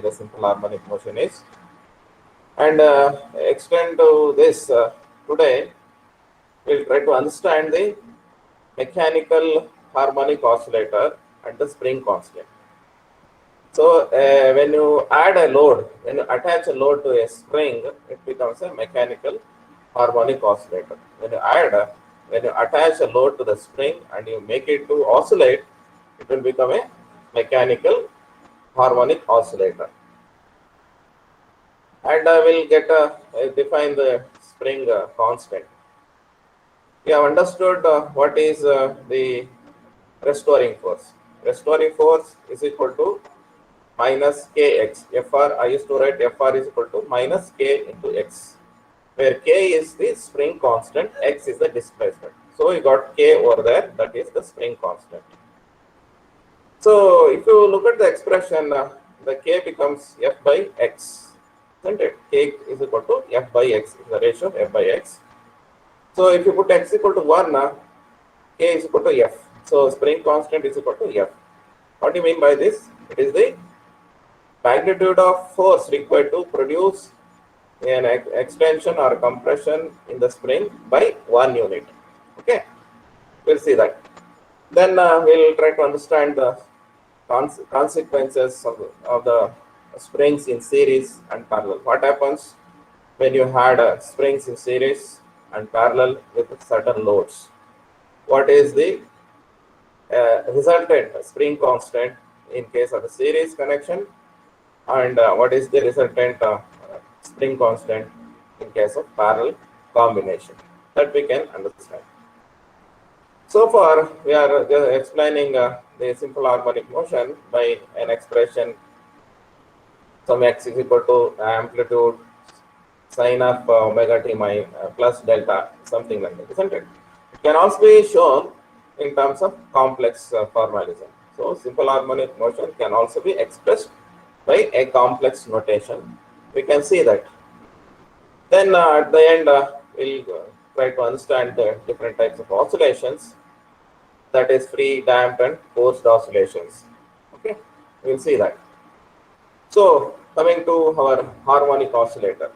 the simple harmonic motion is. And explain to this today, we'll try to understand the mechanical harmonic oscillator and the spring constant. So when you add a load, when you attach a load to a spring, it becomes a mechanical harmonic oscillator. When you attach a load to the spring and you make it to oscillate, it will become a mechanical harmonic oscillator. And I will define the spring constant. We have understood what is the restoring force. Restoring force is equal to minus kx. Fr, I used to write Fr is equal to minus k into x, where k is the spring constant, x is the displacement. So we got k over there, that is the spring constant. So if you look at the expression, the k becomes f by x, isn't it? K is equal to f by x, is the ratio of f by x. So if you put x equal to 1, k is equal to f. So spring constant is equal to f. What do you mean by this? It is the magnitude of force required to produce an extension or compression in the spring by 1 unit. Okay, we'll see that. Then we'll try to understand the consequences of the springs in series and parallel. What happens when you had springs in series and parallel with certain loads? What is the resultant spring constant in case of a series connection, and what is the resultant spring constant in case of parallel combination? That we can understand. So far, we are explaining the simple harmonic motion by an expression, some x is equal to amplitude sine of omega t plus delta, something like that, isn't it? It can also be shown in terms of complex formalism. So simple harmonic motion can also be expressed by a complex notation. We can see that. Then at the end, we'll try to understand the different types of oscillations, that is free, damped and forced oscillations. Okay, we'll see that. So coming to our harmonic oscillator.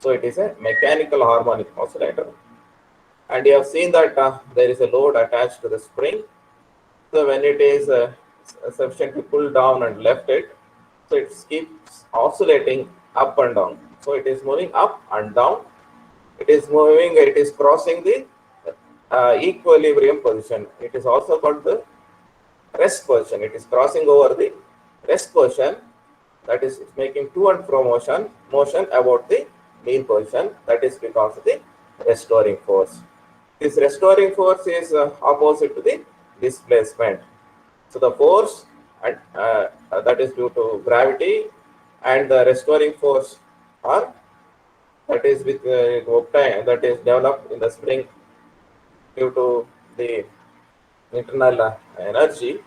So it is a mechanical harmonic oscillator. And you have seen that there is a load attached to the spring. So when it is sufficiently pulled down and left it, so it keeps oscillating up and down. So it is moving up and down. It is moving, it is crossing the equilibrium position. It is also called the rest position. It is crossing over the rest position, that is it's making to and fro motion about the mean position. That is because of the restoring force. This restoring force is opposite to the displacement. So the force that is due to gravity, and the restoring force are that is with that is developed in the spring due to the internal energy,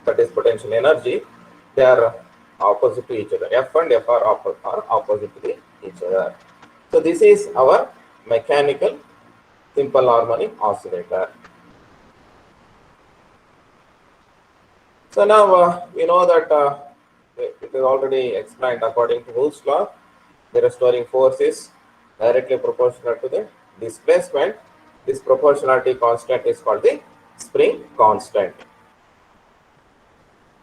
that is potential energy. They are opposite to each other. F and F are opposite to each other. So this is our mechanical simple harmonic oscillator. So now we know that it is already explained according to Hooke's law. The restoring force is directly proportional to the displacement. This proportionality constant is called the spring constant.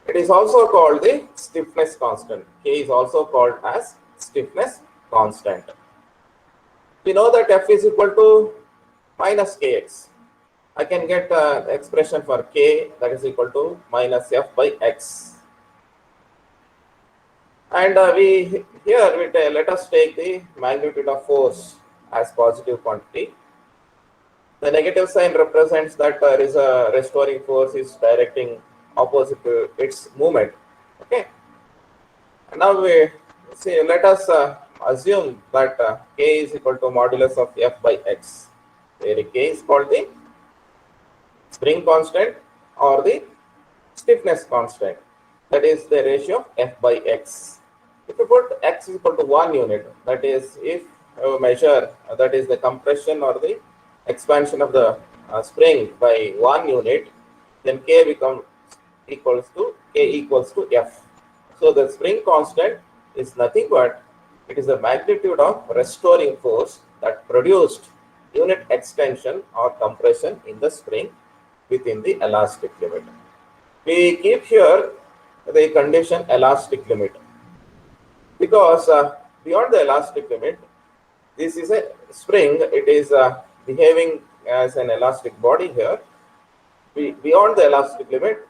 It is also called the stiffness constant. K is also called as stiffness constant. We know that F is equal to minus Kx. I can get the expression for K, that is equal to minus F by X. And let us take the magnitude of force as positive quantity. The negative sign represents that there is a restoring force is directing opposite to its movement. Okay. And now let us assume that K is equal to modulus of F by X, where K is called the spring constant or the stiffness constant. That is the ratio of F by X. If you put X is equal to 1 unit, that is if you measure that is the compression or the expansion of the spring by 1 unit, then K becomes equals to F. So the spring constant is nothing but it is the magnitude of restoring force that produced unit extension or compression in the spring within the elastic limit. We keep here the condition elastic limit because beyond the elastic limit, this is a spring, it is behaving as an elastic body here. Beyond the elastic limit,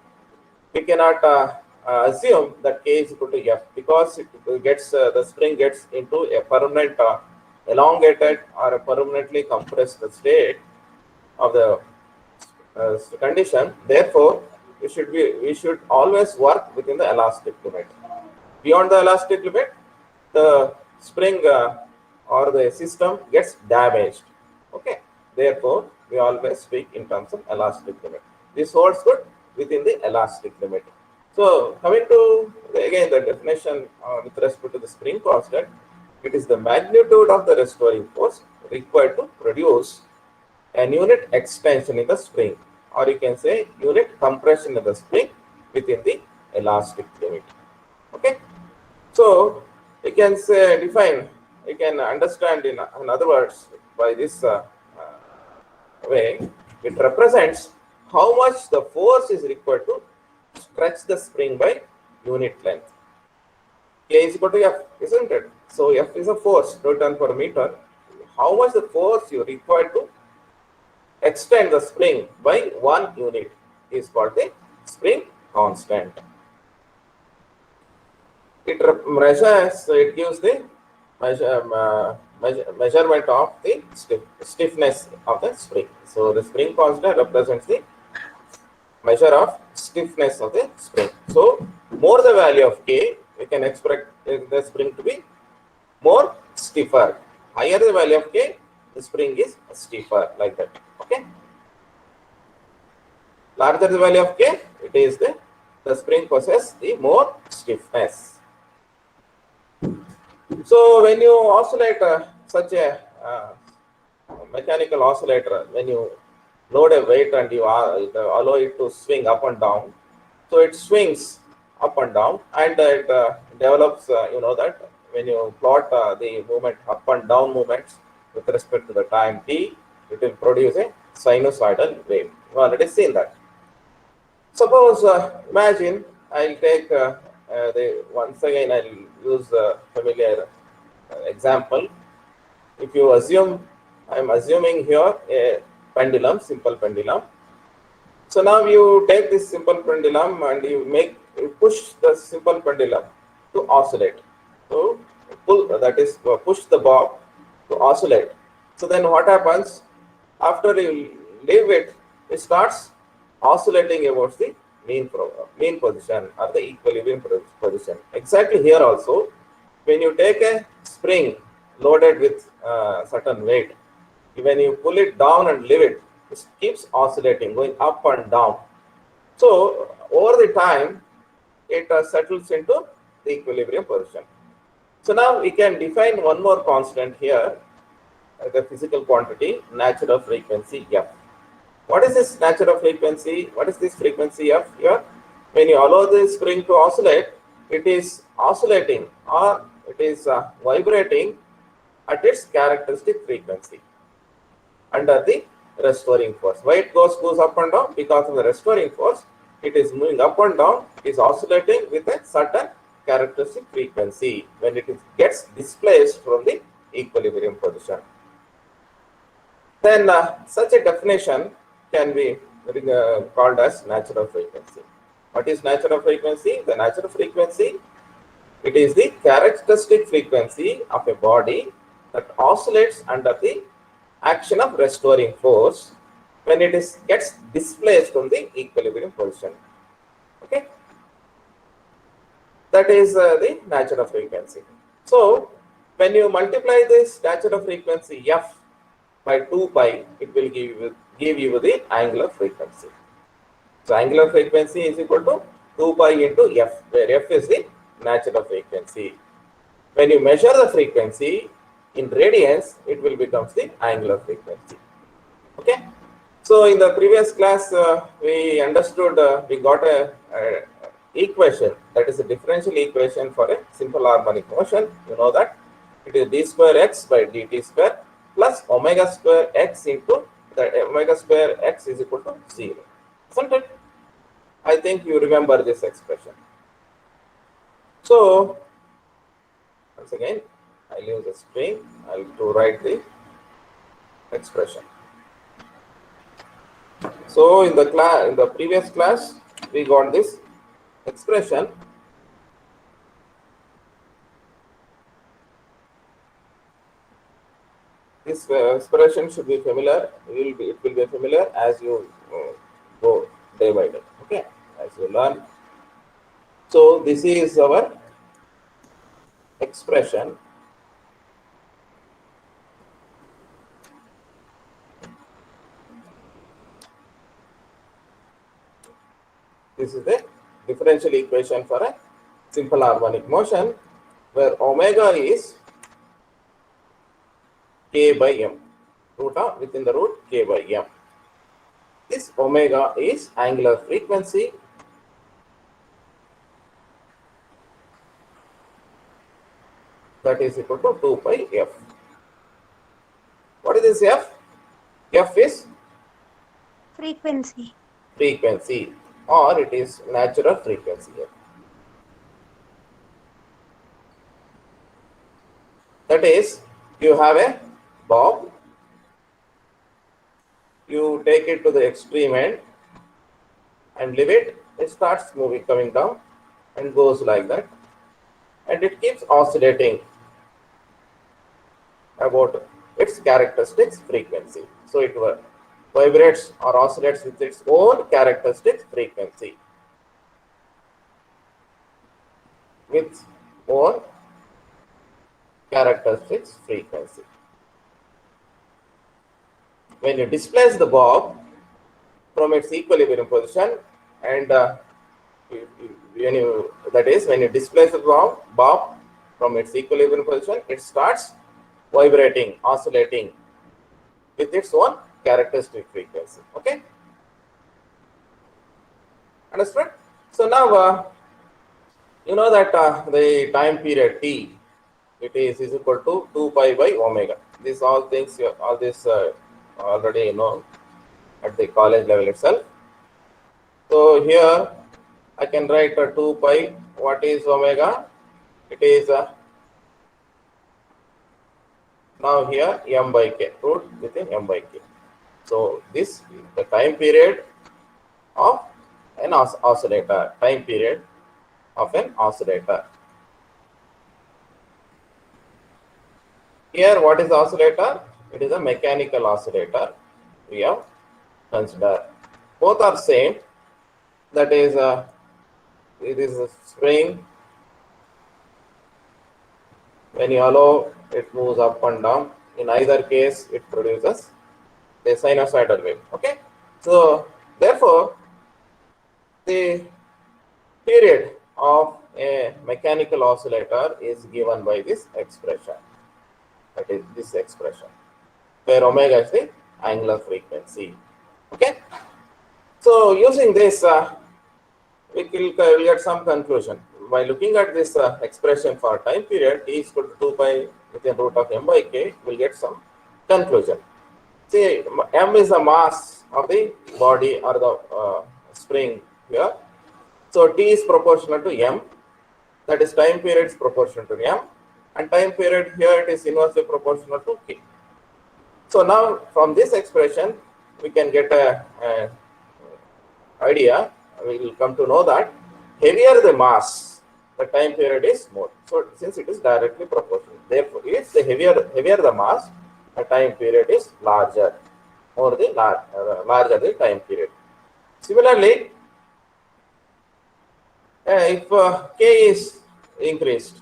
we cannot assume that K is equal to F because it gets the spring gets into a permanent elongated or a permanently compressed state of the condition. Therefore, we should always work within the elastic limit. Beyond the elastic limit, the spring or the system gets damaged. Okay. Therefore, we always speak in terms of elastic limit. This holds good within the elastic limit. So, coming to again the definition with respect to the spring constant, it is the magnitude of the restoring force required to produce an unit extension in the spring, or you can say unit compression in the spring within the elastic limit. Okay. So, you can say define, you can understand in other words by this way, it represents how much the force is required to stretch the spring by unit length. K is equal to F, isn't it? So F is a force, Newton per meter. How much the force you require to extend the spring by 1 unit is called the spring constant. It measures, it gives the measurement of the stiffness of the spring. So the spring constant represents the measure of stiffness of the spring. So more the value of K, we can expect the spring to be more stiffer. Higher the value of K, the spring is stiffer, like that. Okay. Larger the value of K, it is the spring possesses the more stiffness. So when you oscillate such a mechanical oscillator, when you load a weight and you allow it to swing up and down, so it swings up and down, and it develops, you know that when you plot the movement up and down movements with respect to the time t, it will produce a sinusoidal wave. You already seen that. Suppose imagine I'll take once again I'll use a familiar example. If you assume, I'm assuming here a pendulum, simple pendulum. So now you take this simple pendulum and you push the simple pendulum to oscillate. So pull, that is push the bob to oscillate. So then what happens? After you leave it, it starts oscillating about the mean position or the equilibrium position. Exactly here also, when you take a spring loaded with certain weight, when you pull it down and leave it, it keeps oscillating, going up and down. So over the time, it settles into the equilibrium position. So now we can define one more constant here, the physical quantity, natural frequency F. What is this natural frequency? What is this frequency F here? When you allow the spring to oscillate, it is oscillating or it is vibrating at its characteristic frequency under the restoring force. Why it goes up and down? Because of the restoring force, it is moving up and down, it is oscillating with a certain characteristic frequency when it gets displaced from the equilibrium position. Then such a definition can be called as natural frequency. What is natural frequency? The natural frequency, it is the characteristic frequency of a body that oscillates under the action of restoring force when it gets displaced from the equilibrium position. Okay, that is the natural frequency. So when you multiply this natural frequency F by 2 pi, it will give you the angular frequency. So angular frequency is equal to 2 pi into F, where F is the natural frequency. When you measure the frequency in radians, it will become the angular frequency. Okay. So in the previous class, we understood, we got a equation That is a differential equation for a simple harmonic motion. You know that it is d square x by dt square plus omega square x into the omega square x is equal to 0. Isn't it? I think you remember this expression. So, once again, I'll use a string to write the expression. So, in the previous class, we got this expression. This expression should be familiar. It will be familiar as you go day by day. Okay, as you learn. So, this is our expression. This is the differential equation for a simple harmonic motion where omega is k by m, within the root k by m. This omega is angular frequency that is equal to 2 pi f. What is this f? F is frequency. Frequency, or it is natural frequency. That is, you have a bob, you take it to the extreme end and leave it, it starts moving, coming down and goes like that, and it keeps oscillating about its characteristics frequency. So it vibrates or oscillates with its own characteristics frequency. With own characteristics frequency. When you displace the bob from its equilibrium position, and when you displace the bob from its equilibrium position, it starts vibrating, oscillating with its own characteristic frequency. Okay, understood? So now you know that the time period t, it is equal to 2 pi by omega. These all things, all this already you know at the college level itself. So here I can write 2 pi. What is omega? It is now here m by k, root within m by k. So this is the time period of an oscillator, time period of an oscillator. Here, what is the oscillator? It is a mechanical oscillator we have considered. Both are same. That is, it is a spring. When you allow, it moves up and down. In either case, it produces a sinusoidal wave. Okay. So, therefore, the period of a mechanical oscillator is given by this expression. That is this expression, where omega is the angular frequency. Okay. So using this, we will get some conclusion. By looking at this expression for time period, t is equal to 2 pi within root of m by k, we will get some conclusion. See, m is the mass of the body or the spring here. So t is proportional to m. That is, time period is proportional to m. And time period here, it is inversely proportional to k. So now from this expression, we can get a idea. We will come to know that heavier the mass, the time period is more. So since it is directly proportional, therefore, if the heavier the mass, the time period is larger, or the larger the time period. Similarly, if k is increased,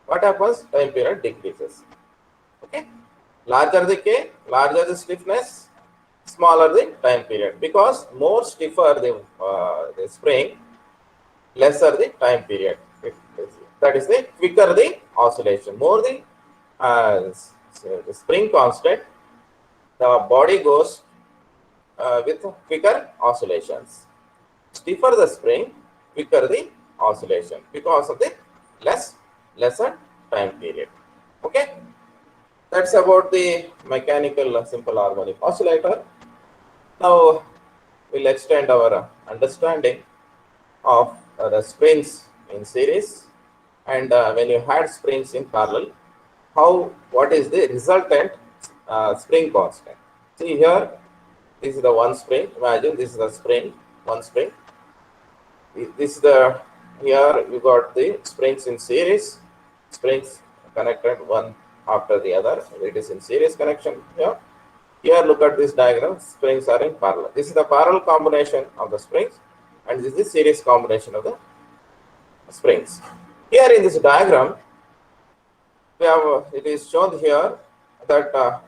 what happens? Time period decreases. Okay, larger the k, larger the stiffness, smaller the time period, because more stiffer the spring, lesser the time period. That is, the quicker the oscillation, more the spring constant, the body goes with quicker oscillations. Stiffer the spring, quicker the oscillation because of the lesser time period. Okay, that's about the mechanical simple harmonic oscillator. Now we'll extend our understanding of the springs in series, and when you had springs in parallel, what is the resultant spring constant. See here, this is the one spring. Imagine this is the spring, one spring. This is the, here you got the springs in series, springs connected one after the other. It is in series connection here. Here look at this diagram, springs are in parallel. This is the parallel combination of the springs, and this is the series combination of the springs. Here in this diagram, we have it is shown here that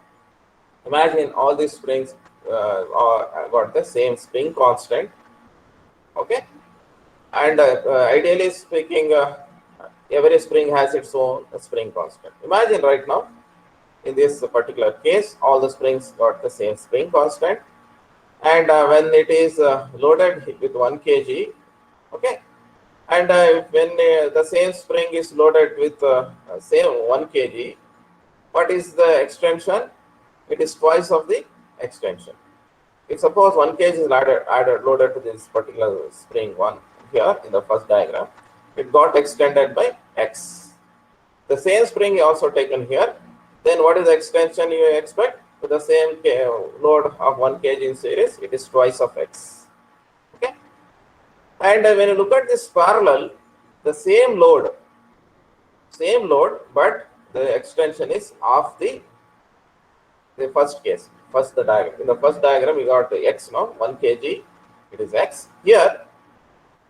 imagine all these springs are got the same spring constant. Okay, and ideally speaking, every spring has its own spring constant. Imagine right now, in this particular case, all the springs got the same spring constant, and when it is loaded with 1 kg, okay, and when the same spring is loaded with same 1 kg, what is the extension? It is twice of the extension. If suppose 1 kg is loaded to this particular spring 1 here in the first diagram, it got extended by x. The same spring is also taken here. Then what is the extension you expect? With the same load of 1 kg in series, it is twice of x. Okay. And when you look at this parallel, the same load, but the extension is of the first case, the diagram. In the first diagram, we got x now, 1 kg, it is x. Here,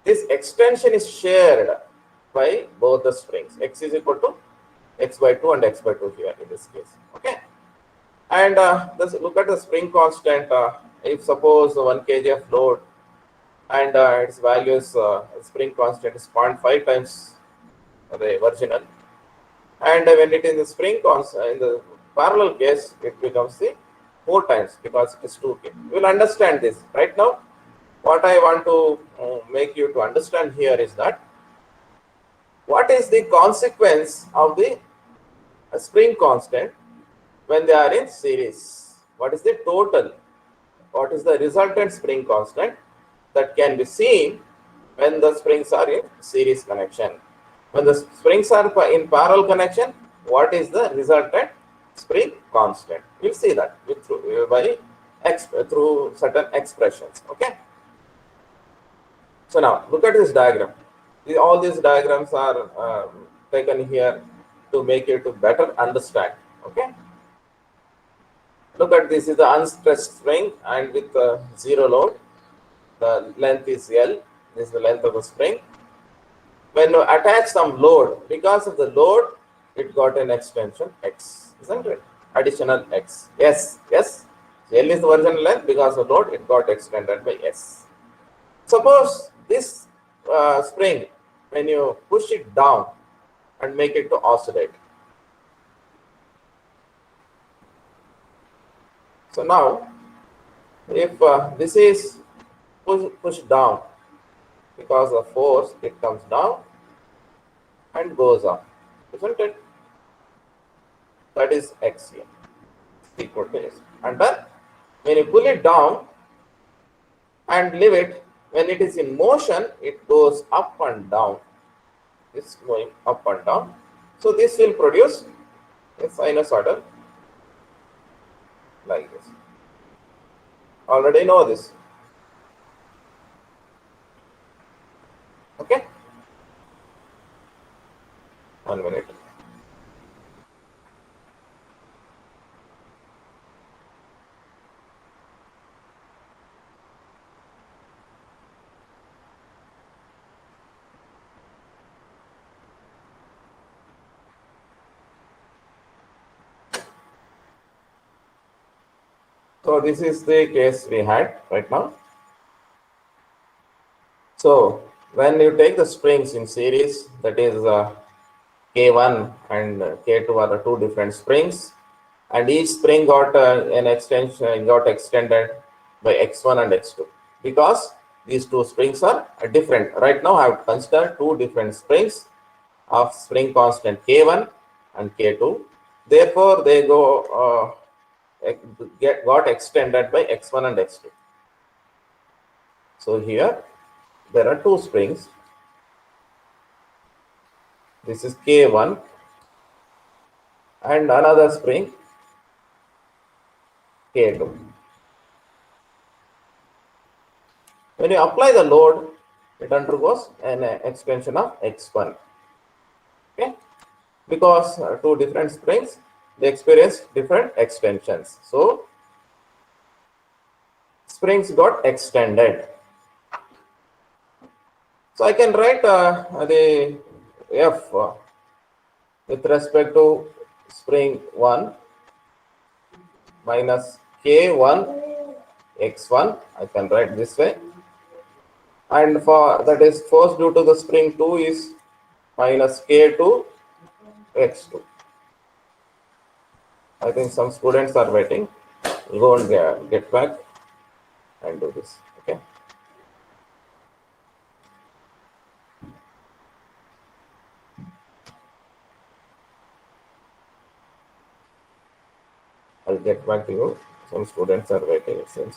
this extension is shared by both the springs. X is equal to x by 2 and x by 2 here in this case. Okay. And look at the spring constant. If suppose 1 kg of load and its value is spring constant is 0.5 times the original, and when it is in the spring constant, in the parallel case, it becomes the 4 times because it is 2k. You will understand this right now. What I want to make you to understand here is that what is the consequence of the spring constant when they are in series? What is the total? What is the resultant spring constant that can be seen when the springs are in series connection? When the springs are in parallel connection, what is the resultant spring constant? We'll see that through certain expressions. Okay. So now look at this diagram. All these diagrams are taken here to make you to better understand. Okay. Look at this is the unstressed spring and with zero load. The length is L. This is the length of the spring. When you attach some load, because of the load, it got an extension x, isn't it? Additional x. Yes. So L is the original length. Because of load, it got extended by s. Suppose this spring, when you push it down and make it to oscillate. So now, if this is pushed down, because of force, it comes down and goes up, isn't it? That is x here, equal to s. And then, when you pull it down and leave it, when it is in motion, it goes up and down. It's going up and down. So this will produce a sinusoidal like this. Already know this. Okay. 1 minute. So this is the case we had right now. So when you take the springs in series, that is K1 and K2 are the two different springs, and each spring got an extension, got extended by x1 and x2, because These two springs are different. Right now I have considered two different springs of spring constant K1 and K2. Therefore, they got extended by X1 and X2. So here there are two springs. This is K1 and another spring K2. When you apply the load, it undergoes an extension of X1. Okay, because two different springs, they experience different extensions. So springs got extended. So I can write the F with respect to spring 1 minus K1 X1. I can write this way. And for that is force due to the spring 2 is minus K2 X2. I think some students are waiting. We'll go and get back and do this. Okay. I'll get back to you. Some students are waiting, it seems.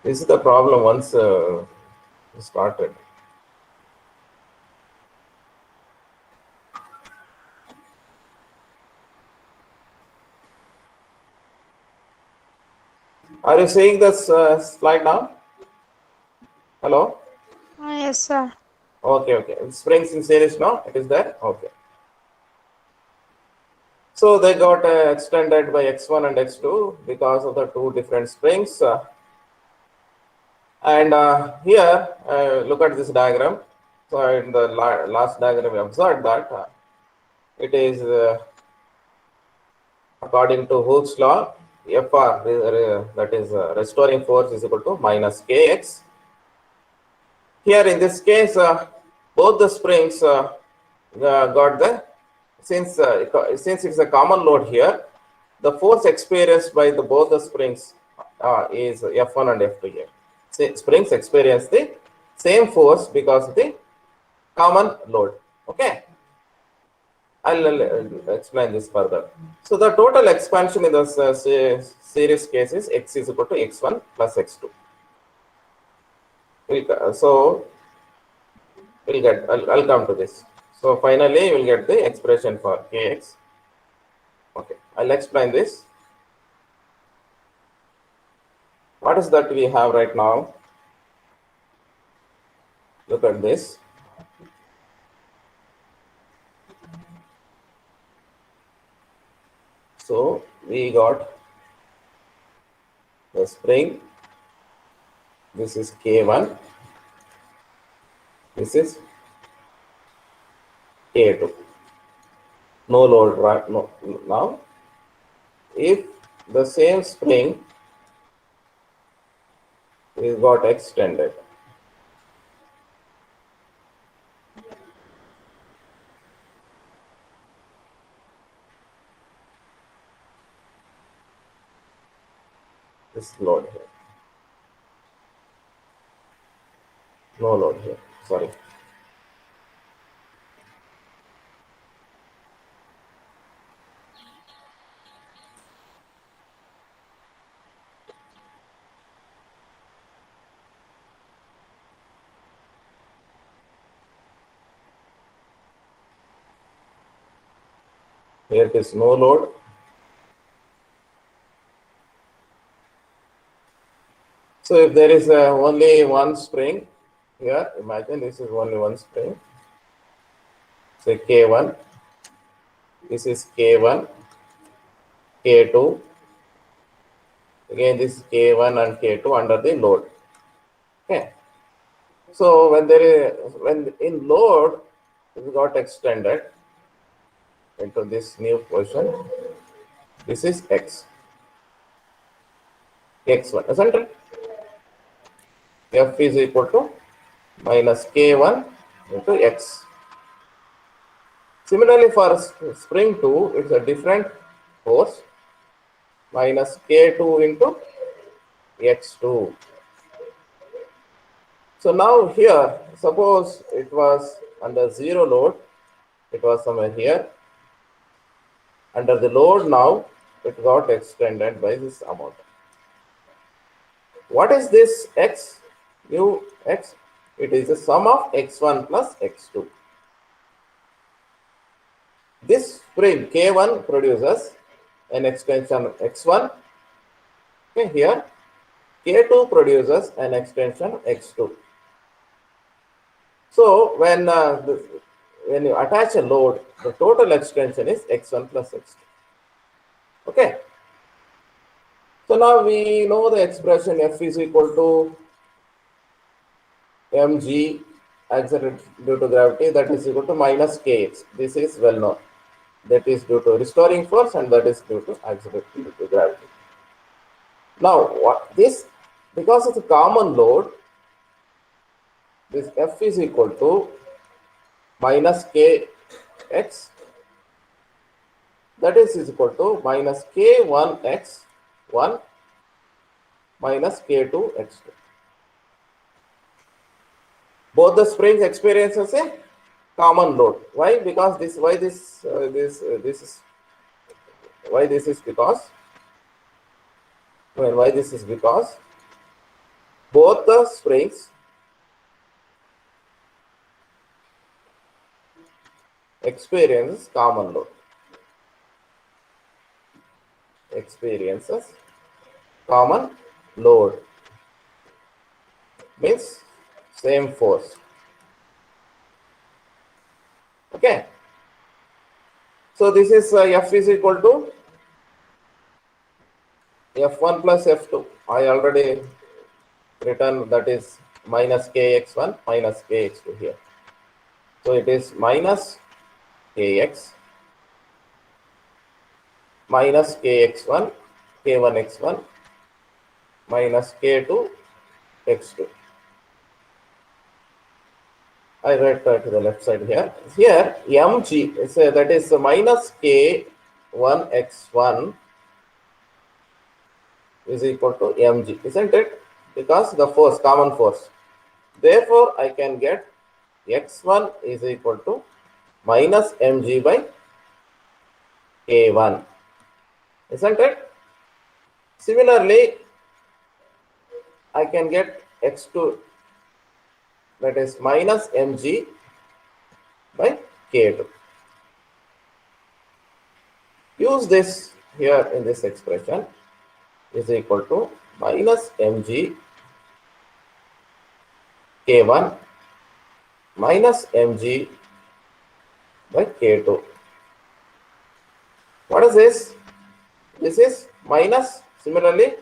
This is the problem once started. Are you seeing this slide now? Hello? Yes, sir. Okay, okay. Springs in series now? It is there? Okay. So they got extended by X1 and X2 because of the two different springs. And here, look at this diagram. So in the last diagram, we observed that it is according to Hooke's law, Fr, that is restoring force, is equal to minus Kx. Here in this case, both the springs got the, since it's a common load here, the force experienced by both the springs is F1 and F2 here. Springs experience the same force because of the common load. Okay. I'll explain this further. So the total expansion in the series case is x is equal to x1 plus x2. So we'll get, I'll come to this. So finally we'll get the expression for kx. Okay, I'll explain this. What is that we have right now? Look at this. So we got the spring. This is K1. This is K2. No load right no, now. If the same spring is got extended, this load here. No load here. Sorry. Here it is no load. So if there is only one spring here, imagine this is only one spring. Say K1. This is K1, K2. Again, this is K1 and K2 under the load. Okay. So when in load it got extended into this new position, this is x1, isn't it? F is equal to minus k1 into x. Similarly, for spring 2, it's a different force, minus k2 into x2. So now here, suppose it was under zero load, it was somewhere here. Under the load now, it got extended by this amount. What is this x, mu x? It is the sum of x1 plus x2. This spring K1 produces an extension x1. Okay, here K2 produces an extension x2. So when you attach a load, the total extension is x1 plus x2. Okay. So now we know the expression F is equal to mg accelerated due to gravity, that is equal to minus kx. This is well known. That is due to restoring force and that is due to accelerated due to gravity. Now what this, because of the common load, this F is equal to minus kx, that is equal to minus k1x1 minus k2x2. Both the springs experiences a common load. Why? Because this why this is because why this is because both the springs experiences common load. Experiences common load means same force. Okay. So this is F is equal to F1 plus F2. I already written, that is minus kx1 minus kx2 here. So it is minus kx minus kx1 k1x1 minus k2 x2. I write to the left side here. Here mg is that is minus k1x1 is equal to mg, isn't it? Because the force, common force. Therefore, I can get x1 is equal to minus mg by k1, isn't it? Similarly, I can get x2, that is minus mg by k2. Use this here in this expression is equal to minus mg k1 minus mg by k2. What is this? This is minus, similarly,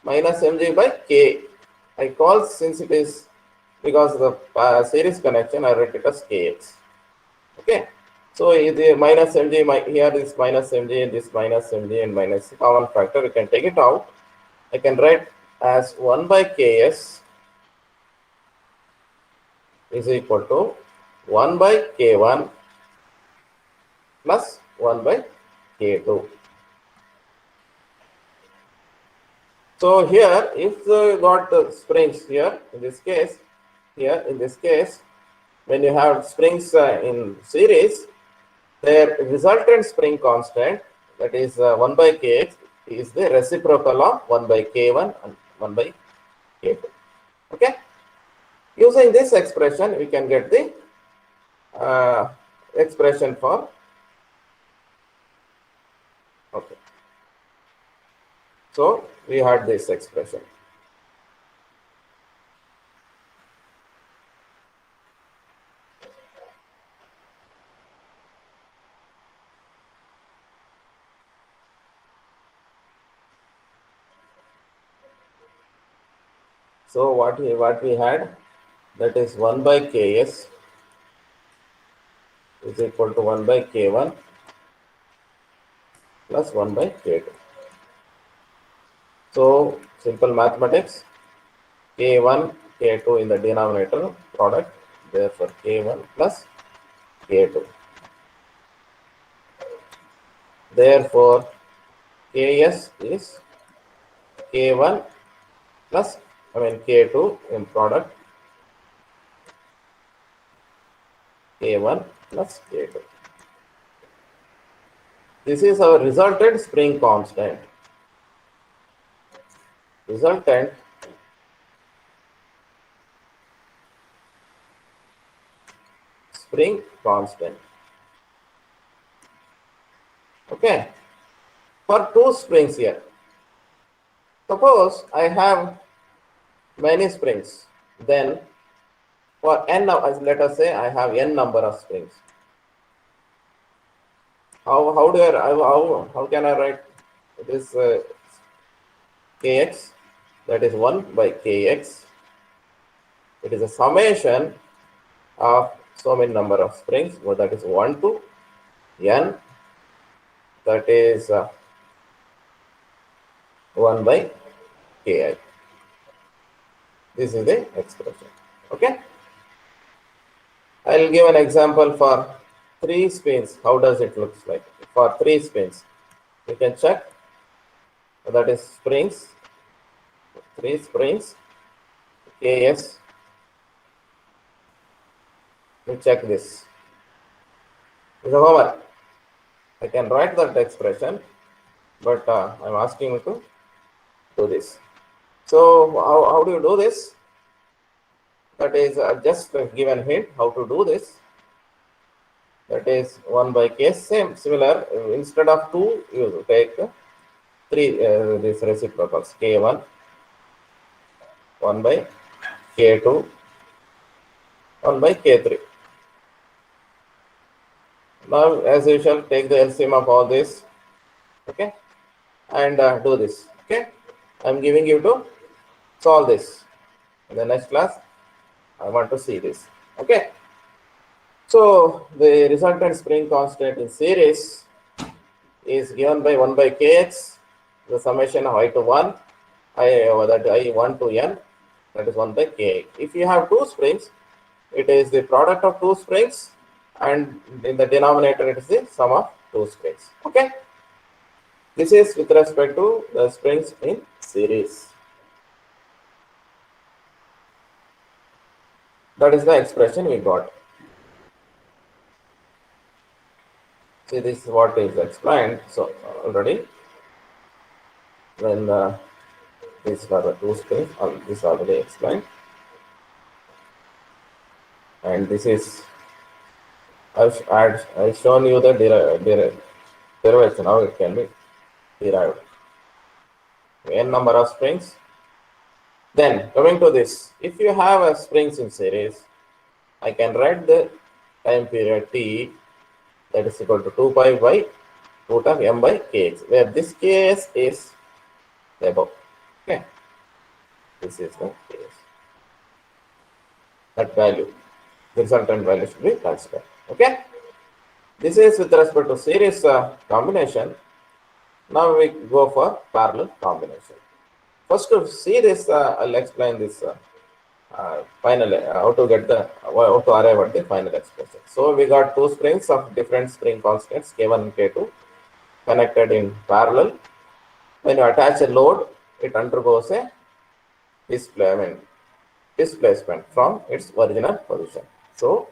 minus mg by k. I call, since it is because the series connection, I write it as kx. Okay. So the minus mg, here is minus mg and this minus mg and minus common factor. We can take it out. I can write as 1 by ks is equal to 1 by k1 plus 1 by k2. So here, if got the springs here, in this case, when you have springs in series, their resultant spring constant, that is 1 by kx, is the reciprocal of 1 by k1 and 1 by k2. Okay. Using this expression, we can get the expression for, okay. So we had this expression. So what we had, that is 1 by Ks is equal to 1 by K1 plus 1 by K2. So simple mathematics, K1, K2 in the denominator product, therefore K1 plus K2. Therefore Ks is K1 plus K2 in product K1 plus K2. This is our resultant spring constant. Resultant spring constant. Okay. For two springs here. Suppose I have many springs. Then for n, let us say I have n number of springs. How can I write this kx? That is 1 by kx. It is a summation of so many number of springs. Well, that is 1 to n. That is 1 by ki. This is the expression. Okay. I will give an example for 3 spins. How does it look like? For 3 spins, you can check. That is springs. 3 springs. Ks. You check this. It's a homework. I can write that expression, but I'm asking you to do this. So how do you do this? That is just give a hint how to do this. That is 1 by k, similar. Instead of 2, you take 3, this reciprocals, k1, 1 by k2, 1 by k3. Now, as usual, take the LCM of all this, okay, and do this, okay. I'm giving you to solve this. In the next class, I want to see this, okay. So, the resultant spring constant in series is given by 1 by kx, the summation of I to 1, I1 to n, that is 1 by k. If you have 2 springs, it is the product of 2 springs, and in the denominator it is the sum of 2 springs. Okay. This is with respect to the springs in series. That is the expression we got. See, this is what is explained. So already when these are the 2 springs, this is already explained, and this is I've shown you the derivation, how it can be derived. N number of springs. Then coming to this, if you have a springs in series, I can write the time period t, that is equal to 2 pi by root of m by kx, where this ks is the above. Okay, this is the ks. That value, the resultant value should be considered. Okay, this is with respect to series combination. Now we go for parallel combination. First, to see this, I'll explain this final how to get the how to arrive at the final expression. So we got 2 springs of different spring constants k1 and k2 connected in parallel. When you attach a load, it undergoes a displacement from its original position. So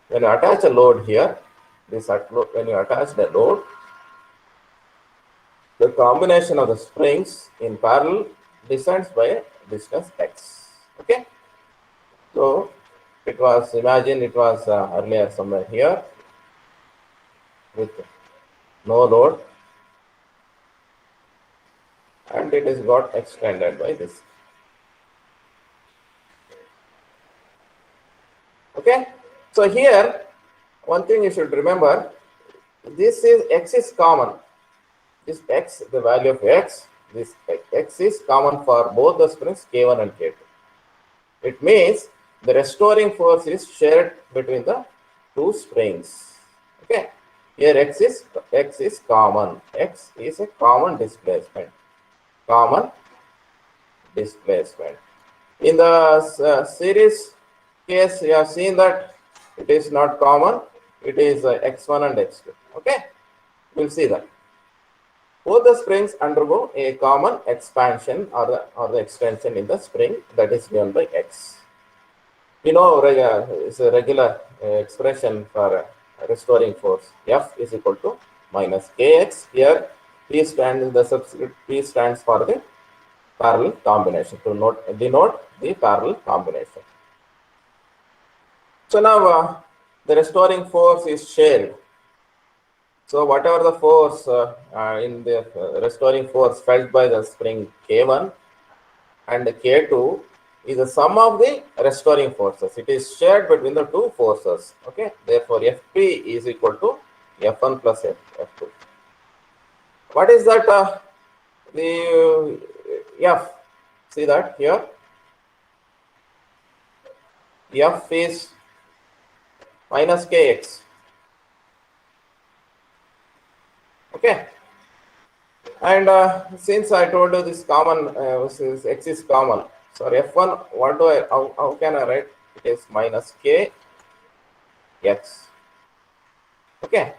when you attach a load here, when you attach the load, the combination of the springs in parallel descends by a distance x. Okay. So it was, imagine it was earlier somewhere here with no load, and it is got extended by this. Okay. So here, one thing you should remember, this is x is common. This x, the value of x, this x is common for both the springs k1 and k2. It means the restoring force is shared between the two springs. Okay, here x is common. X is a common displacement. Common displacement. In the series case, you have seen that it is not common. It is x1 and x2. Okay, we'll see that. Both the springs undergo a common expansion or the extension in the spring that is given by x. You know, it's a regular expression for restoring force. F is equal to minus kx. Here, P stands the subscript P stands for the parallel combination to denote the parallel combination. So now the restoring force is shared. So whatever the force in the restoring force felt by the spring K1 and K2 is the sum of the restoring forces. It is shared between the two forces. Okay. Therefore, Fp is equal to F1 plus F2. What is that? The F. See that here. F is minus Kx. Okay. And since I told you this common, x is common. So F1, what do I, how can I write? It is minus K x. Okay.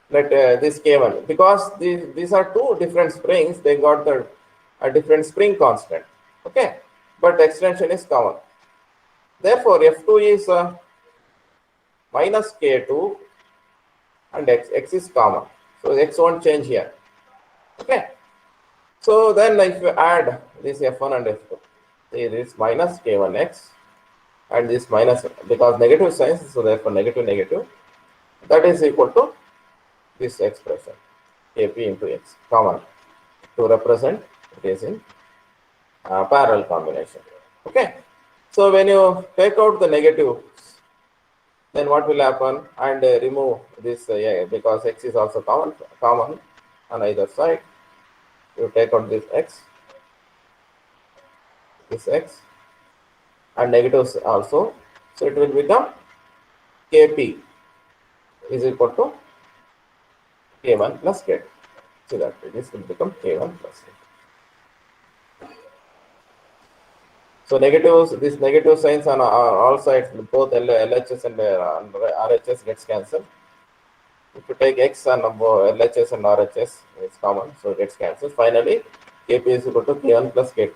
Let this K1, because these are two different springs, they got a different spring constant. Okay. But the extension is common. Therefore, F2 is minus K2 and x is common. So x won't change here. Okay. So then if you add this F1 and F2, see this minus K1x and this minus, because negative signs, so therefore negative negative, that is equal to this expression Kp into x common to represent it is in parallel combination. Okay. So when you take out the negatives, then what will happen? And remove this because x is also common on either side. You take out this x, and negatives also. So it will become Kp is equal to K1 plus K2. So that this will become K1 plus K2. So negatives, these negative signs on all sides, both LHS and RHS gets cancelled. If you take x and LHS and RHS, it's common, so it gets cancelled. Finally, Kp is equal to K1 plus K2.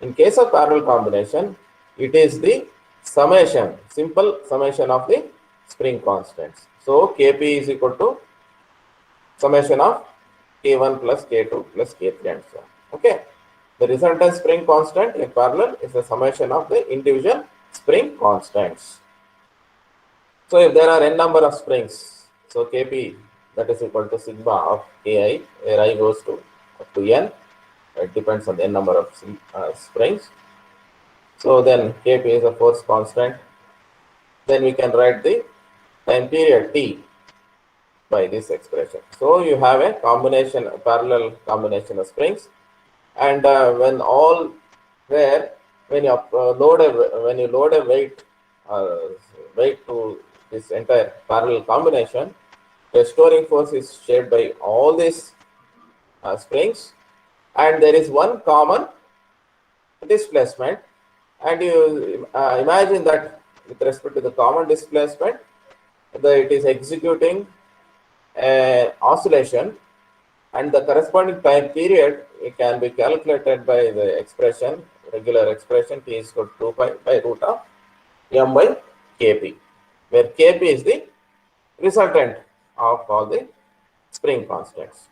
In case of parallel combination, it is the summation, simple summation of the spring constants. So Kp is equal to summation of K1 plus K2 plus K3 and so on. Okay. The resultant spring constant in parallel is the summation of the individual spring constants. So if there are n number of springs, so Kp that is equal to sigma of Ki, where I goes to up to n. It depends on the n number of springs. So then Kp is a force constant. Then we can write the time period T by this expression. So you have a combination, a parallel combination of springs, and when all where when you load a weight to this entire parallel combination, restoring force is shared by all these springs, and there is one common displacement, and you imagine that with respect to the common displacement, it is executing an oscillation, and the corresponding time period it can be calculated by the expression, regular expression T is equal to 2 pi by root of m by Kp, where Kp is the resultant of all the spring constants,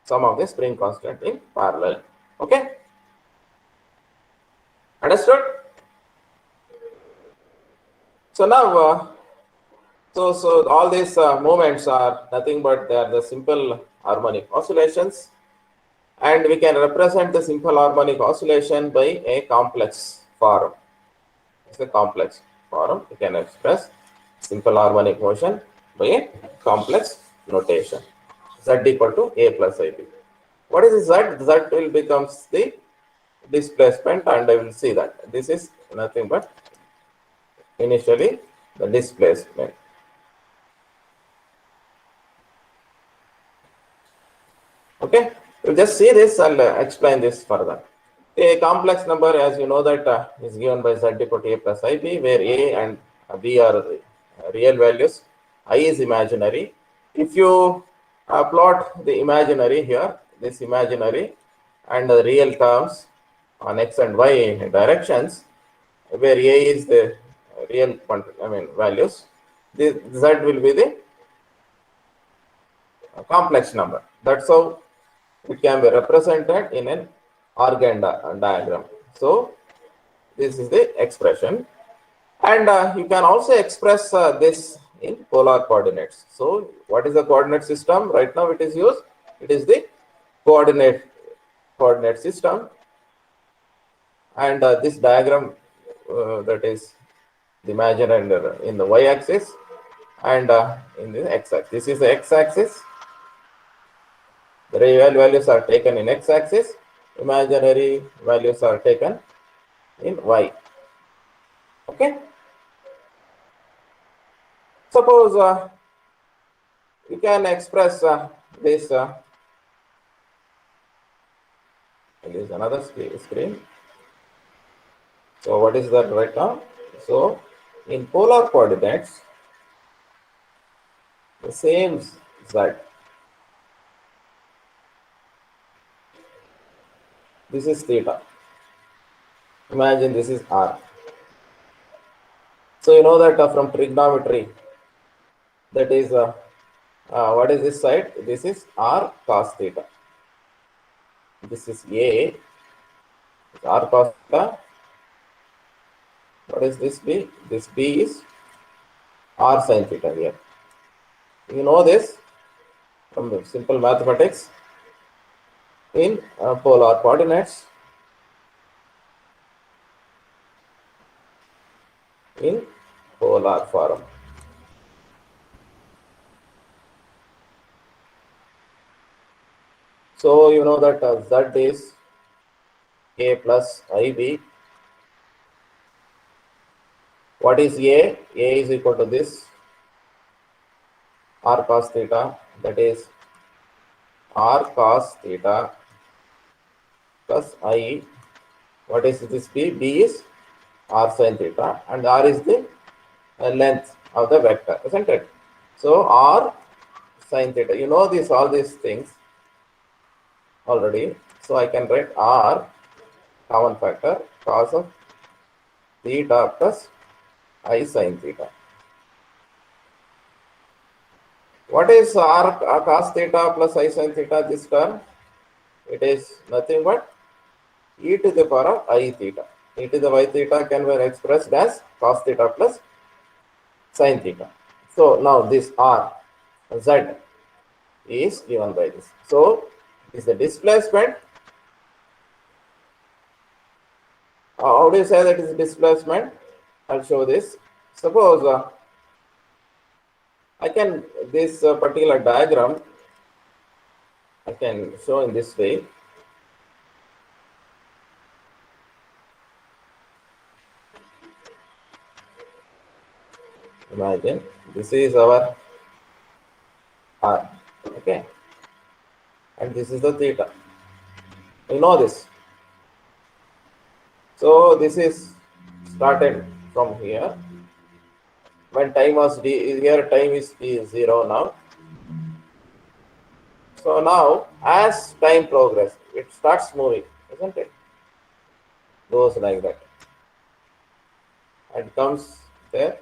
sum of the spring constant in parallel. Okay, understood? So now so all these movements are nothing but they are the simple harmonic oscillations, and we can represent the simple harmonic oscillation by a complex form. It's a complex form. We can express simple harmonic motion by a complex notation. Z equal to A plus Ib. What is Z? Z will becomes the displacement, and I will see that this is nothing but initially the displacement. Okay, we'll just see this. I'll explain this further. A complex number, as you know, that is given by z equal to a plus ib, where a and b are real values, I is imaginary. If you plot the imaginary here, this imaginary and the real terms on x and y directions, where a is the real values, this z will be the complex number. That's how it can be represented in an organ diagram. So this is the expression, and you can also express this in polar coordinates. So what is the coordinate system? Right now it is used. It is the coordinate system, and this diagram that is the imaginary in the y-axis and in the x-axis. This is the x-axis. The real values are taken in x-axis. Imaginary values are taken in y. Okay. Suppose you can express this. It is another screen. So what is that right now? So in polar coordinates, the same z. This is theta. Imagine this is r. So you know that from trigonometry, that is what is this side? This is r cos theta. This is a, r cos theta. What is this b? This b is r sin theta here. You know this from the simple mathematics. In polar coordinates, in polar form. So you know that z is a plus ib. What is a? A is equal to this r cos theta, that is r cos theta plus I. What is this b? B is r sin theta, and r is the length of the vector, isn't it? So r sin theta. You know this, all these things already. So I can write r common factor cos of theta plus I sin theta. What is r cos theta plus I sin theta? This term, it is nothing but e to the power of I theta. E to the y theta can be expressed as cos theta plus sin theta. So now this r z is given by this. So is the displacement. How do you say that is displacement? I'll show this. Suppose I can, this particular diagram, I can show in this way. Imagine this is our r, okay, and this is the theta. You know this. So this is started from here. When time was d, here time is d0 now. So now as time progresses, it starts moving, isn't it? Goes like that and comes there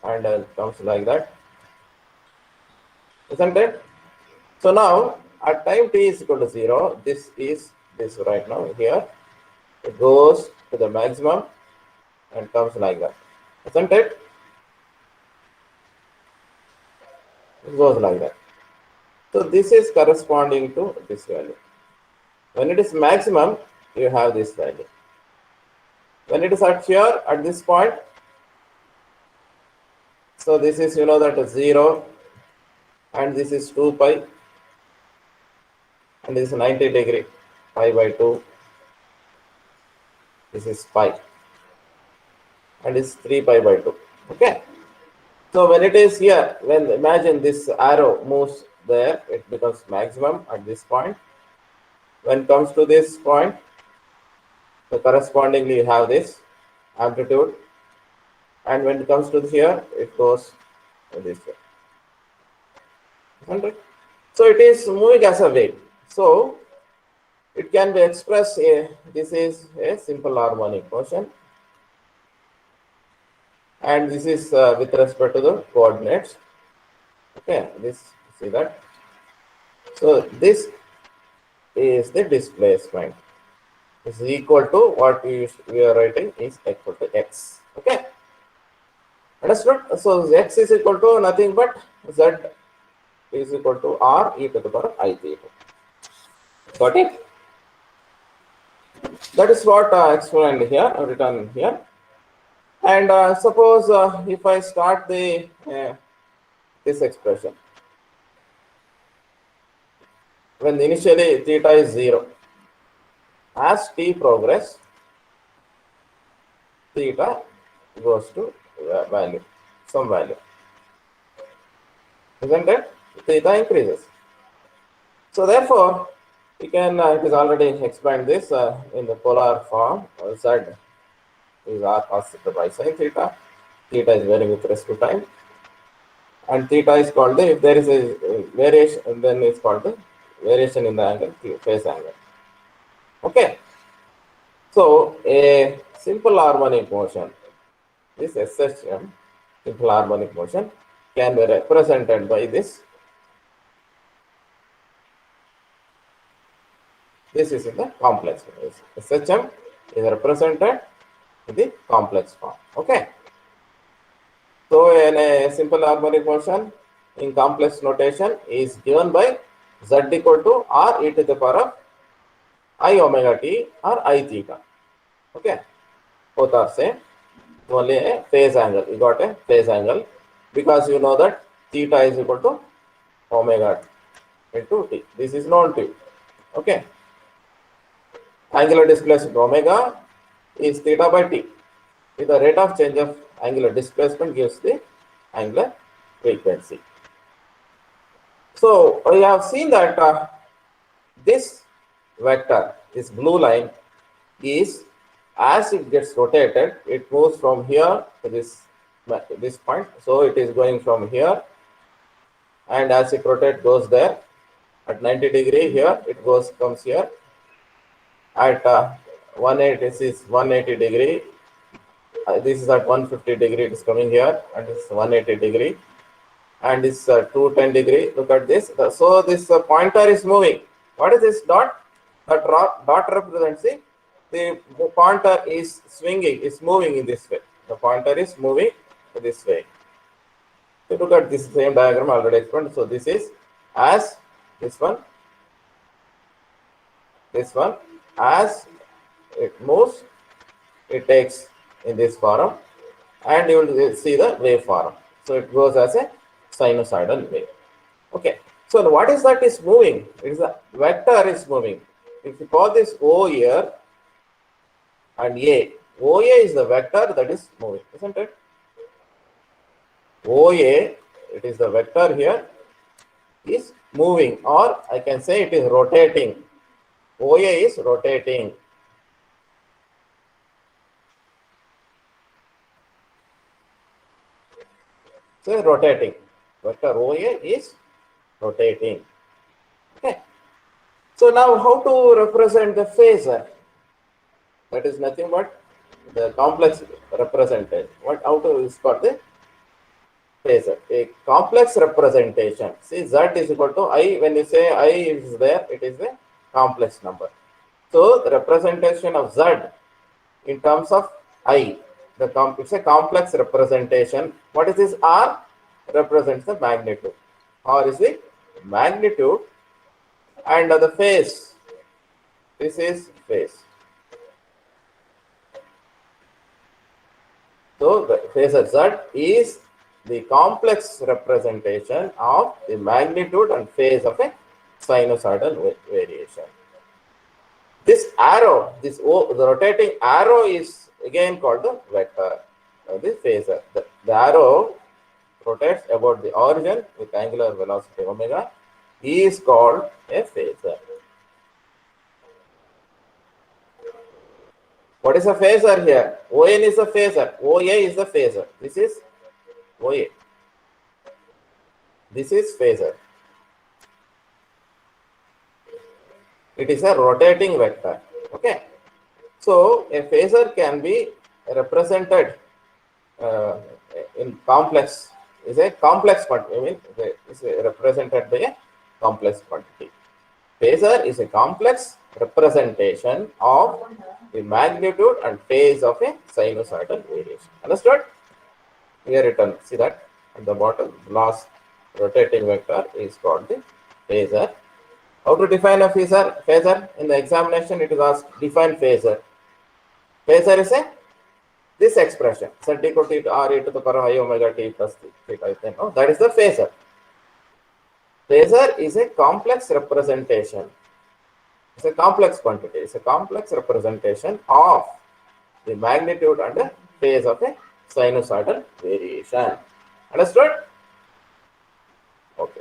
and comes like that, isn't it? So now at time t is equal to 0, this is this right now here. It goes to the maximum and comes like that, isn't it? It goes like that. So this is corresponding to this value. When it is maximum, you have this value. When it is at here, at this point, so this is, you know, that is 0, and this is 2 pi, and this is 90 degree, pi by 2. This is pi, and it's 3 pi by 2. Okay. So when it is here, when imagine this arrow moves there, it becomes maximum at this point. When it comes to this point, so correspondingly you have this amplitude, and when it comes to here, it goes this way. Isn't it? So it is moving as a wave. So it can be expressed. This is a simple harmonic motion, and this is with respect to the coordinates. Okay, this see that. So this is the displacement. This is equal to what we are writing is equal to x. Okay, understood? So x is equal to nothing but z is equal to r e to the power I theta. Got it? That is what explained here, written here. And suppose if I start the this expression, when initially theta is 0, as t progress, theta goes to value, some value. Isn't it? Theta increases. So therefore, we can, it is already explained this in the polar form, z is r cos theta by sin theta. Theta is varying with respect to time. And theta is called the, if there is a variation, then it's called the variation in the angle, phase angle. Okay. So a simple harmonic motion, this SHM, simple harmonic motion, can be represented by this. This is in the complex phase. SHM is represented in the complex form. Okay. So in a simple harmonic motion in complex notation is given by z equal to r e to the power of I omega t or I theta. Okay. Both are same. Only a phase angle. You got a phase angle because you know that theta is equal to omega into t. This is known to you. Okay. Angular displacement omega is theta by t. With the rate of change of angular displacement gives the angular frequency. So we have seen that this vector, this blue line, is as it gets rotated, it moves from here to this point. So it is going from here, and as it rotates, goes there at 90 degree. Here it comes here at 180. This is 180 degree. This is at 150 degree. It is coming here, and this is 180 degree, and this 210 degree. Look at this. So this pointer is moving. What is this dot? That dot represents the pointer is swinging, is moving in this way. The pointer is moving this way. So look at this same diagram already explained. So this is as this one, as it moves, it takes in this form, and you will see the wave form. So it goes as a sinusoidal wave. Okay. So what is that is moving? It is a vector is moving. If you call this O here and A, OA is the vector that is moving, isn't it? OA, it is the vector here, is moving, or I can say it is rotating. OA is rotating. So rotating. Vector OA is rotating. Okay. So now how to represent the phasor? That is nothing but the complex representation. How to is called the phasor? A complex representation. See, z is equal to I. When you say I is there, it is a complex number. So the representation of z in terms of I, it's a complex representation. What is this? R represents the magnitude. R is the magnitude, and the phase. This is phase. So the phasor Z is the complex representation of the magnitude and phase of a sinusoidal variation. This arrow, the rotating arrow is again called the vector, the phasor. The arrow rotates about the origin with angular velocity omega is called a phasor. What is a phasor here? ON is a phasor. OA is the phasor. This is OA. This is phasor. It is a rotating vector. Okay. So a phasor can be represented in complex. Is a complex quantity. I mean, is represented by a complex quantity. Phasor is a complex representation of the magnitude and phase of a sinusoidal variation. Understood? Here written, see that at the bottom, last rotating vector is called the phasor. How to define a phasor? Phasor in the examination, it is asked define phasor. Phasor is this expression z equal to r e to the power I omega t plus theta. No, that is the phasor. Phasor is a complex representation. It's a complex quantity. It's a complex representation of the magnitude and the phase of a sinusoidal variation. Understood? Okay.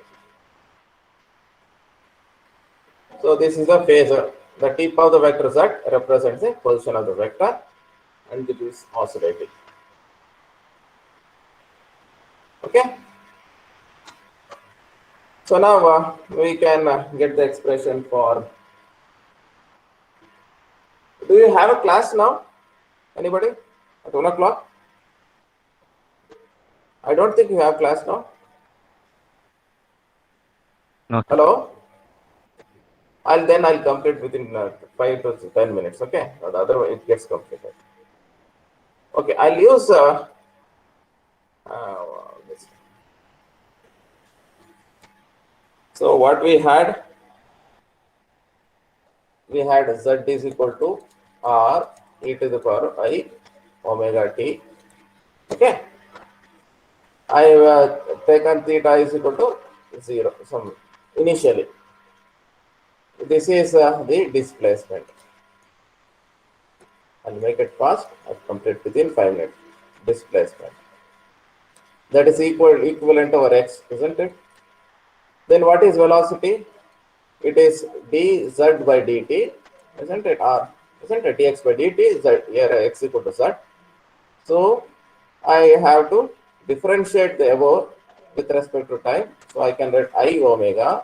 So this is the phasor. The tip of the vector z represents the position of the vector, and it is oscillating. Okay. So now we can get the expression for. Do you have a class now? Anybody? At 1 o'clock? I don't think you have class now. No. Hello? I'll complete within 5 to 10 minutes. Okay. Otherwise it gets completed. Okay. I'll use this. So what we had z is equal to r e to the power I omega t. Okay. I have taken theta is equal to 0 some initially. This is the displacement. I'll make it fast. I'll complete within 5 minutes. Displacement. That is equivalent over x, isn't it? Then what is velocity? It is dz by dt, isn't it? Or isn't it dx by dt? Z here x equal to z. So I have to differentiate the above with respect to time. So I can write I omega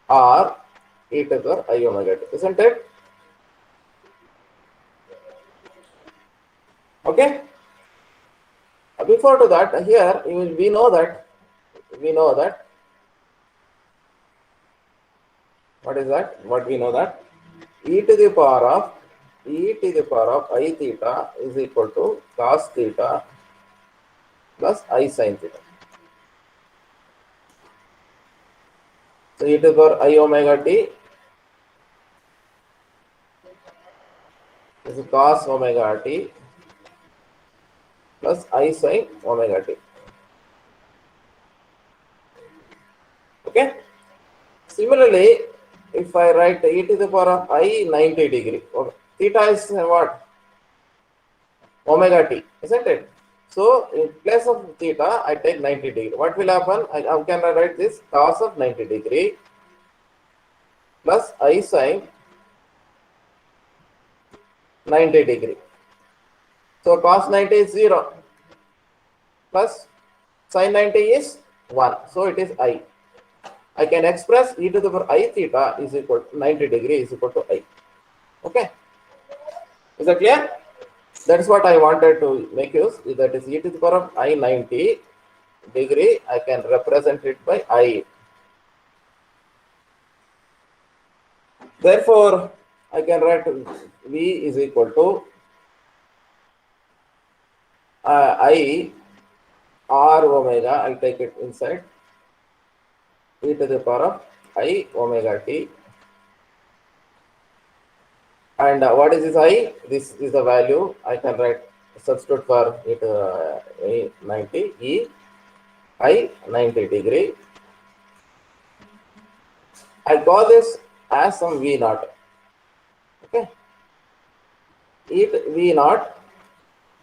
r e to the power I omega t, isn't it? Okay. Before to that, here we know that what is that? What we know that e to the power of I theta is equal to cos theta plus I sin theta. So e to the power I omega t is cos omega t plus I sin omega t. Okay. Similarly, if I write e to the power of I 90 degree, okay, theta is what? Omega t, isn't it? So in place of theta, I take 90 degree. What will happen? How can I write this? Cos of 90 degree plus I sin 90 degree. So cos 90 is 0 plus sin 90 is 1. So it is I. I can express e to the power I theta is equal to 90 degree is equal to I. Okay. Is that clear? That is what I wanted to make use. That is e to the power of I 90 degree. I can represent it by I. Therefore, I can write V is equal to I r omega. I'll take it inside e to the power of I omega t. And what is this I? This is the value. I can write substitute for it 90 e I 90 degree. I call this as some V naught. V naught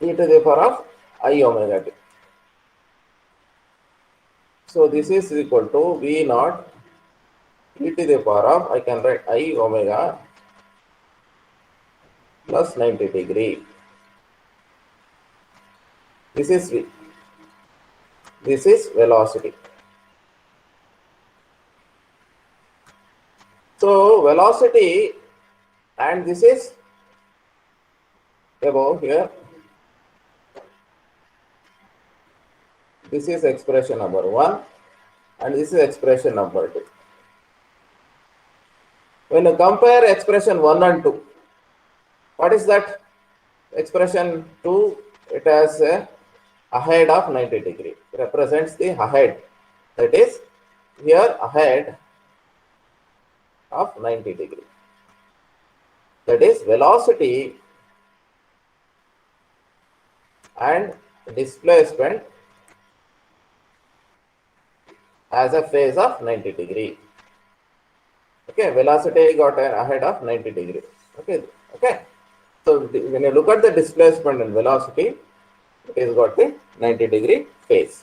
e to the power of I omega t. So this is equal to V naught e to the power of, I can write I omega plus 90 degree. This is V. This is velocity. So velocity, and this is above here. This is expression number 1 and this is expression number 2. When you compare expression 1 and 2, what is that? Expression 2, it has a ahead of 90 degree, represents the ahead, that is here ahead of 90 degree, that is velocity and displacement as a phase of 90 degree. Okay, velocity got an ahead of 90 degree. Okay. So when you look at the displacement and velocity, it has got the 90 degree phase.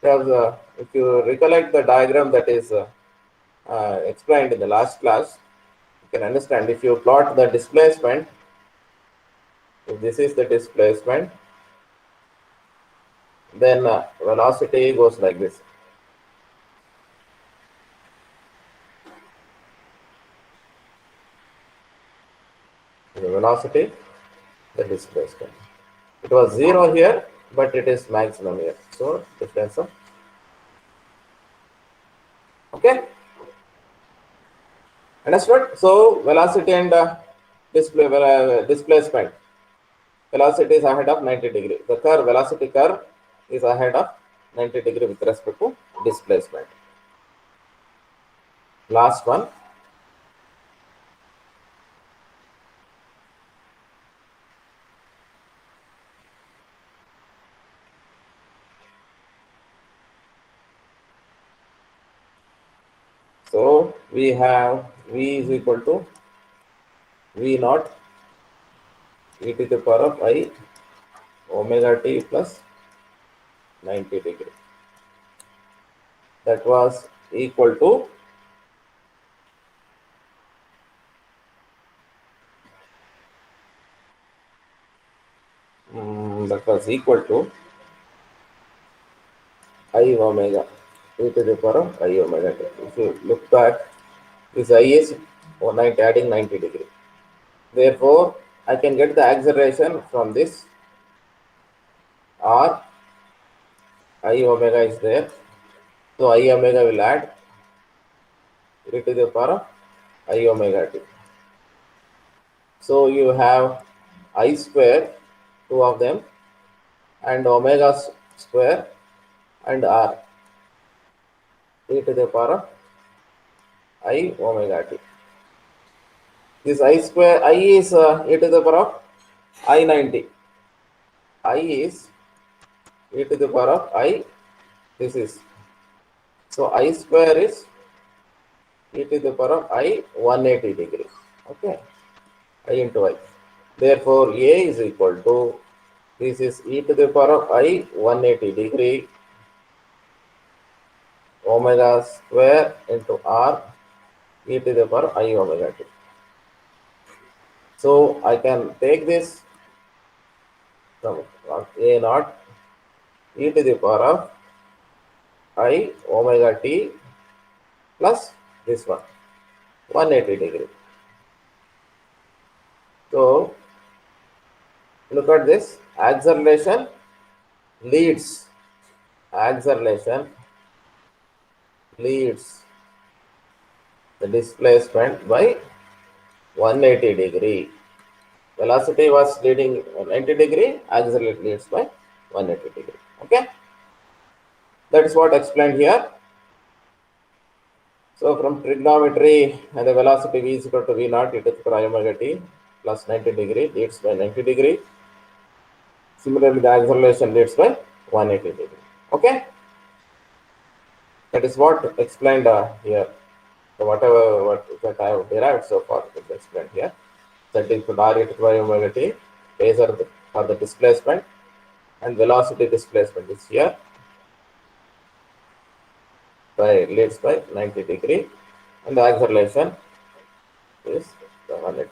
Because if you recollect the diagram that is explained in the last class, you can understand if you plot the displacement, if this is the displacement, then velocity goes like this. The velocity, the displacement. It was 0 here, but it is maximum here. So difference of, okay. Understood? So velocity and displacement. Velocity is ahead of 90 degree. The curve, velocity curve is ahead of 90 degree with respect to displacement. Last one. So we have V is equal to V naught e to the power of I omega t plus 90 degree. That was equal to I omega e to the power of I omega t. If you look back, this I is 190 adding 90 degree. Therefore, I can get the acceleration from this R. I omega is there. So I omega will add e to the power of I omega t. So you have I square, two of them, and omega square and R e to the power of I omega t. This I square, I is e to the power of I 90. I is e to the power of I, this is. So I square is e to the power of I 180 degree. Okay, I into I. Therefore, A is equal to, this is e to the power of I 180 degree omega square into R e to the power I omega t. So I can take this from A naught e to the power of I omega t plus this one 180 degree. So look at this, acceleration leads the displacement by 180 degree. Velocity was leading 90 degree, acceleration leads by 180 degree. Okay, that is what explained here. So from trigonometry, and the velocity v is equal to v naught e to the power omega t plus 90 degree leads by 90 degree. Similarly, the acceleration leads by 180 degree. Okay, that is what explained here. So whatever that I have derived so far is explained here. that is the direct variability, phasor for the displacement, and velocity displacement is here by leads by 90 degree, and the acceleration is 180.